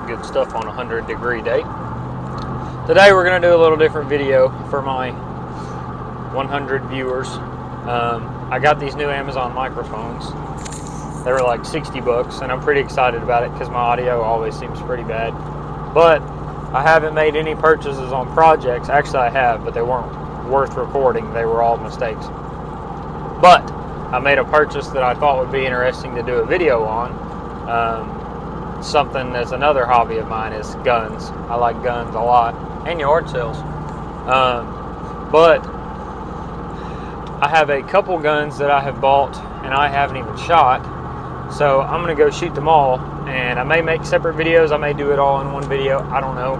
good stuff on a 100-degree day. Today we're going to do a little different video for my 100 viewers. I got these new Amazon microphones. They were like 60 bucks, and I'm pretty excited about it because my audio always seems pretty bad. But I haven't made any purchases on projects. Actually, I have, but they weren't worth recording. They were all mistakes. But I made a purchase that I thought would be interesting to do a video on. Something that's another hobby of mine is guns. I like guns a lot, and yard sales. But I have a couple guns that I have bought and I haven't even shot. So I'm going to go shoot them all, and I may make separate videos. I may do it all in one video. I don't know.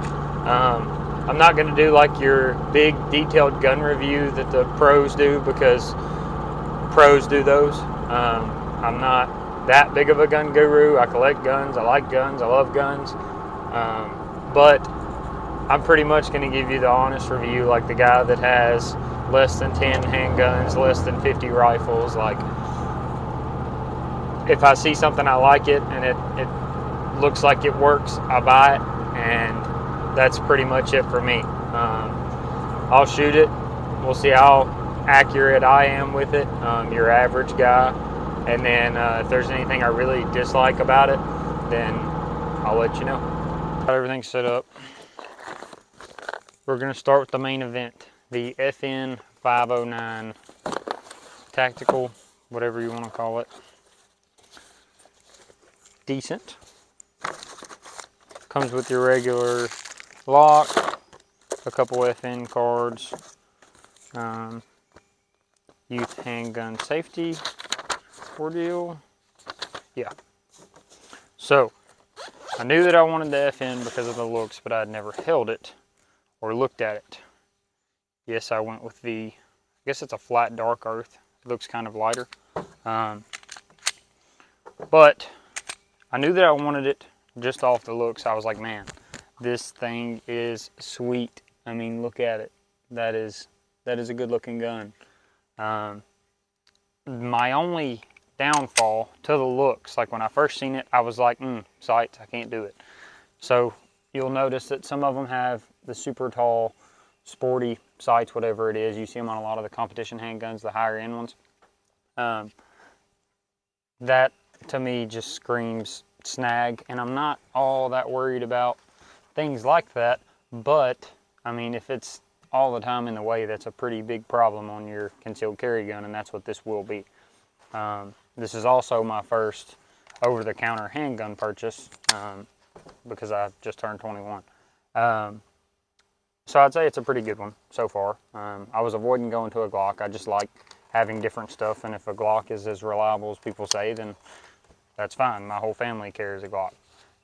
I'm not going to do like your big detailed gun review that the pros do, because pros do those. I'm not that big of a gun guru. I collect guns. I like guns. I love guns. But I'm pretty much going to give you the honest review, like the guy that has less than 10 handguns, less than 50 rifles. Like, if I see something I like it and it looks like it works, I buy it, and that's pretty much it for me. I'll shoot it. We'll see how accurate I am with it, your average guy, and then if there's anything I really dislike about it, then I'll let you know. Got everything set up. We're going to start with the main event, the FN 509 tactical, whatever you want to call it. Decent. Comes with your regular lock, a couple FN cards, youth handgun safety ordeal. Yeah. So I knew that I wanted the FN because of the looks, but I had never held it or looked at it. Yes, I went with the, I guess it's a flat dark earth. It looks kind of lighter. But I knew that I wanted it just off the looks. I was like, man, this thing is sweet. I mean, look at it. That is a good looking gun. My only downfall to the looks, like when I first seen it, I was like, sights, I can't do it. So you'll notice that some of them have the super tall, sporty sights, whatever it is. You see them on a lot of the competition handguns, the higher end ones. That to me just screams snag, and I'm not all that worried about things like that. But I mean, if it's all the time in the way, that's a pretty big problem on your concealed carry gun, and that's what this will be. This is also my first over-the-counter handgun purchase, because I just turned 21. So I'd say it's a pretty good one so far. I was avoiding going to a Glock. I just like having different stuff, and if a Glock is as reliable as people say, then that's fine. My whole family carries a Glock.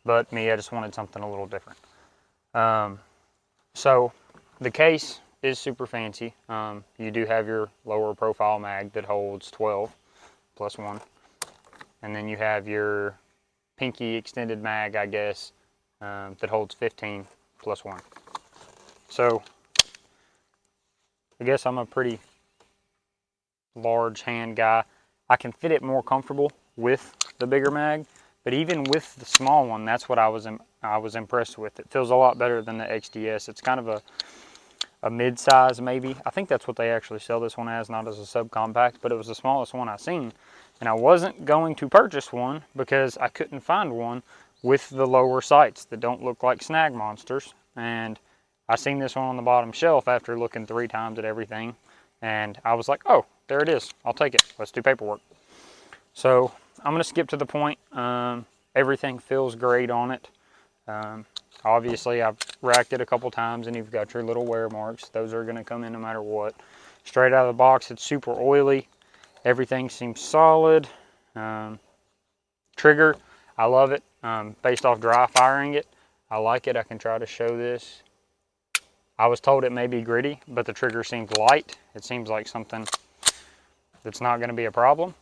But me, I just wanted something a little different. So the case is super fancy. You do have your lower profile mag that holds 12 plus 1. And then you have your pinky extended mag, I guess, that holds 15 plus 1. So I guess I'm a pretty large hand guy. I can fit it more comfortable with the bigger mag, but even with the small one, that's what I was impressed with. It feels a lot better than the XDS. It's kind of a mid-size maybe. I think that's what they actually sell this one as, not as a subcompact, but it was the smallest one I seen. And I wasn't going to purchase one because I couldn't find one with the lower sights that don't look like snag monsters. And I seen this one on the bottom shelf after looking 3 times at everything, and I was like, oh, there it is. I'll take it. Let's do paperwork. So I'm going to skip to the point. Everything feels great on it. Obviously, I've racked it a couple times, and you've got your little wear marks. Those are going to come in no matter what. Straight out of the box, it's super oily. Everything seems solid. Trigger, I love it. Based off dry firing it, I like it. I can try to show this. I was told it may be gritty, but the trigger seems light. It seems like something that's not going to be a problem.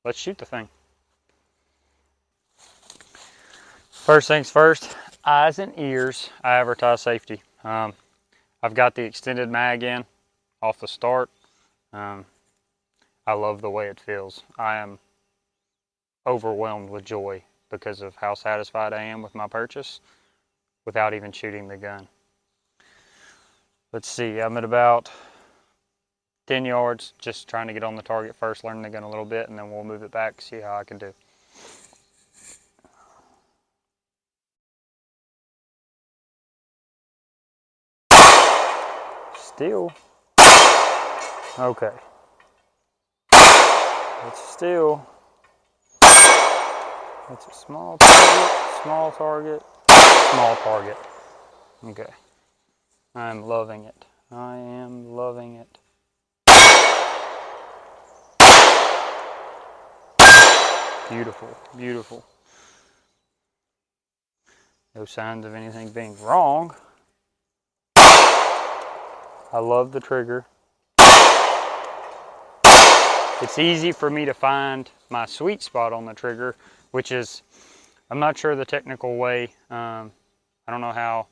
Let's shoot the thing. First things first, eyes and ears, I advertise safety. I've got the extended mag in off the start. I love the way it feels. I am overwhelmed with joy because of how satisfied I am with my purchase without even shooting the gun. Let's see, I'm at about 10 yards, just trying to get on the target first, learn the gun a little bit, and then we'll move it back, see how I can do. Still. Okay. It's still. It's a small target, small target, small target. Okay. I'm loving it. I am loving it. Beautiful, beautiful. No signs of anything being wrong. I love the trigger. It's easy for me to find my sweet spot on the trigger, which is, I'm not sure the technical way. I don't know how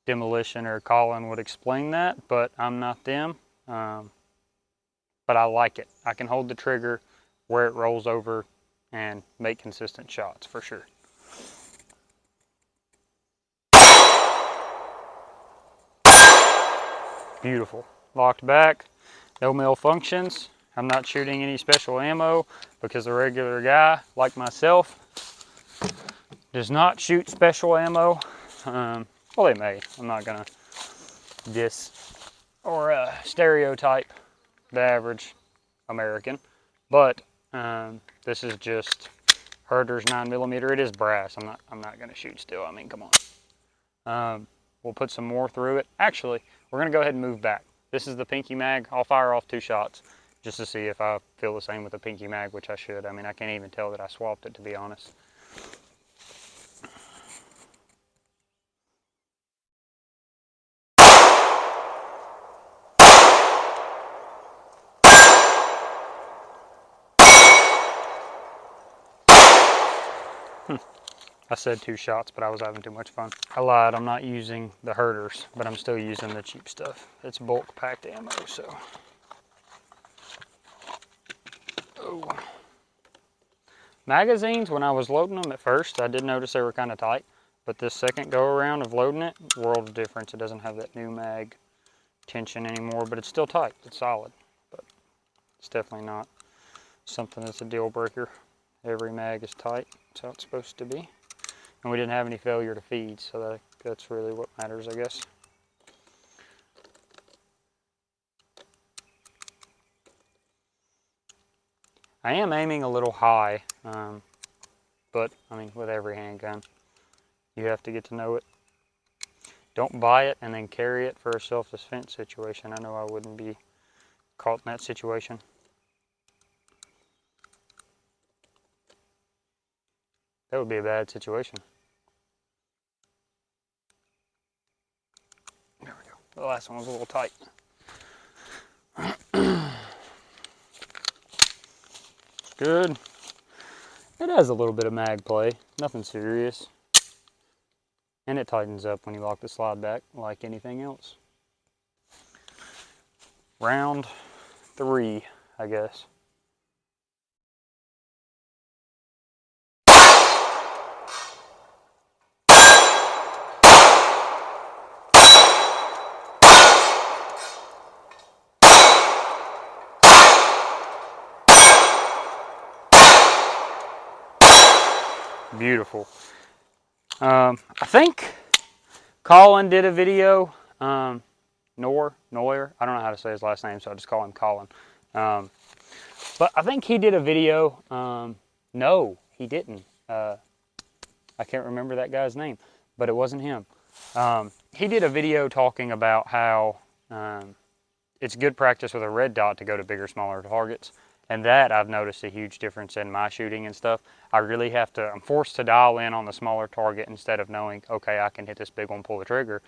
Demolition or Colin would explain that, but I'm not them. But I like it. I can hold the trigger where it rolls over and make consistent shots for sure. Beautiful. Locked back, no malfunctions. I'm not shooting any special ammo because a regular guy like myself does not shoot special ammo. Well, they may. I'm not gonna diss or stereotype the average American, but this is just Herder's 9mm. It is brass. I'm not gonna shoot still. I mean, come on. We'll put some more through it. Actually, we're gonna go ahead and move back. This is the Pinky mag. I'll fire off 2 shots just to see if I feel the same with the Pinky mag, which I should. I mean, I can't even tell that I swapped it, to be honest. I said 2 shots, but I was having too much fun. I lied, I'm not using the Herders, but I'm still using the cheap stuff. It's bulk packed ammo, so. Oh. Magazines, when I was loading them at first, I did notice they were kind of tight, but this second go around of loading it, world of difference. It doesn't have that new mag tension anymore, but it's still tight, it's solid. But it's definitely not something that's a deal breaker. Every mag is tight, that's how it's supposed to be. And we didn't have any failure to feed, so that's really what matters, I guess. I am aiming a little high, but I mean, with every handgun, you have to get to know it. Don't buy it and then carry it for a self-defense situation. I know I wouldn't be caught in that situation. That would be a bad situation. There we go. The last one was a little tight. It's good. It has a little bit of mag play, nothing serious. And it tightens up when you lock the slide back like anything else. Round 3, I guess. Beautiful. I think Colin did a video, Neuer, I don't know how to say his last name, so I just call him Colin. But I think he did a video, no, he didn't. I can't remember that guy's name, but it wasn't him. He did a video talking about how it's good practice with a red dot to go to bigger, smaller targets. And that I've noticed a huge difference in my shooting and stuff. I really have to, I'm forced to dial in on the smaller target instead of knowing, okay, I can hit this big one, pull the trigger.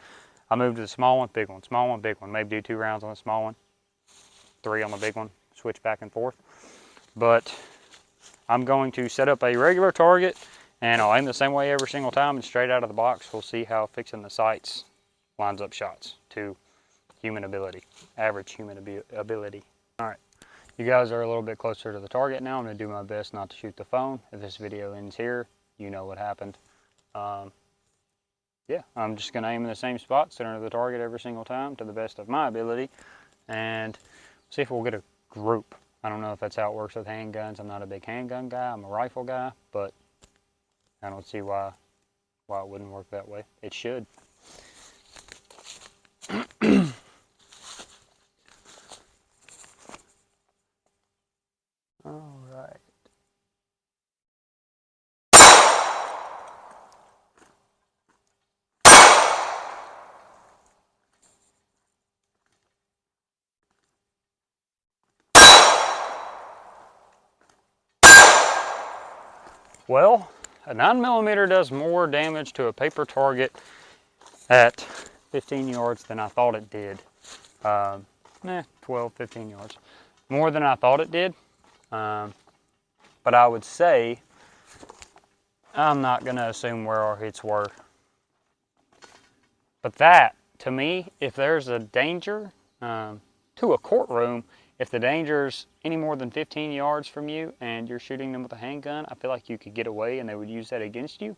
I move to the small one, big one, small one, big one. Maybe do 2 rounds on the small one, 3 on the big one, switch back and forth. But I'm going to set up a regular target and I'll aim the same way every single time and straight out of the box. We'll see how fixing the sights lines up shots to human ability, average human ability. All right. You guys are a little bit closer to the target now. I'm going to do my best not to shoot the phone. If this video ends here, you know what happened. Yeah, I'm just going to aim in the same spot, center of the target every single time to the best of my ability, and see if we'll get a group. I don't know if that's how it works with handguns. I'm not a big handgun guy. I'm a rifle guy, but I don't see why it wouldn't work that way. It should. All right. Well, a 9mm does more damage to a paper target at 15 yards than I thought it did. 12, 15 yards. More than I thought it did. But I would say, I'm not going to assume where our hits were. But that, to me, if there's a danger to a courtroom, if the danger's any more than 15 yards from you and you're shooting them with a handgun, I feel like you could get away and they would use that against you.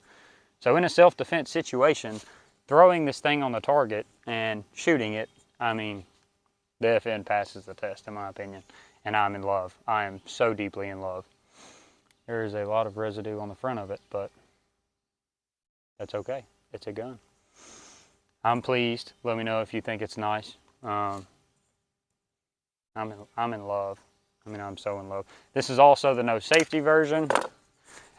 So in a self-defense situation, throwing this thing on the target and shooting it, I mean, the FN passes the test in my opinion. And I'm in love. I am so deeply in love. There is a lot of residue on the front of it, but that's okay. It's a gun. I'm pleased. Let me know if you think it's nice. I'm in love. I mean, I'm so in love. This is also the no safety version.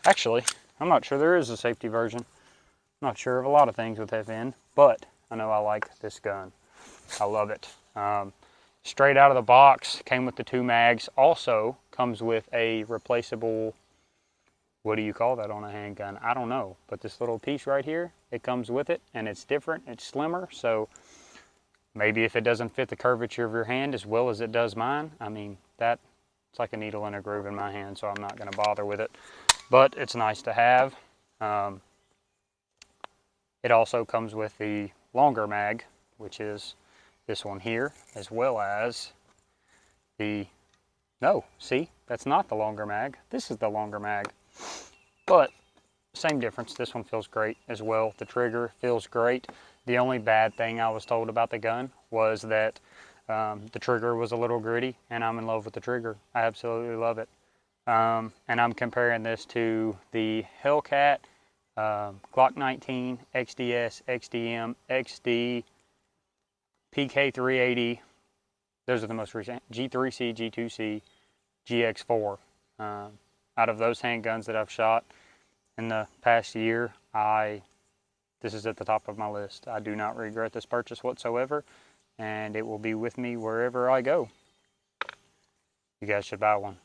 Actually, I'm not sure there is a safety version. I'm not sure of a lot of things with FN, but I know I like this gun. I love it. Straight out of the box, came with the 2 mags. Also comes with a replaceable, what do you call that on a handgun? I don't know, but this little piece right here, it comes with it, and it's different, it's slimmer, so maybe if it doesn't fit the curvature of your hand as well as it does mine, I mean, it's like a needle in a groove in my hand, so I'm not going to bother with it. But it's nice to have. It also comes with the longer mag, which is this one here, as well as no, see, that's not the longer mag. This is the longer mag. But same difference. This one feels great as well. The trigger feels great. The only bad thing I was told about the gun was that the trigger was a little gritty, and I'm in love with the trigger. I absolutely love it. And I'm comparing this to the Hellcat Glock 19, XDS, XDM, XD, PK380. Those are the most recent. G3C, G2C, GX4. Out of those handguns that I've shot in the past year, this is at the top of my list. I do not regret this purchase whatsoever, and it will be with me wherever I go. You guys should buy one.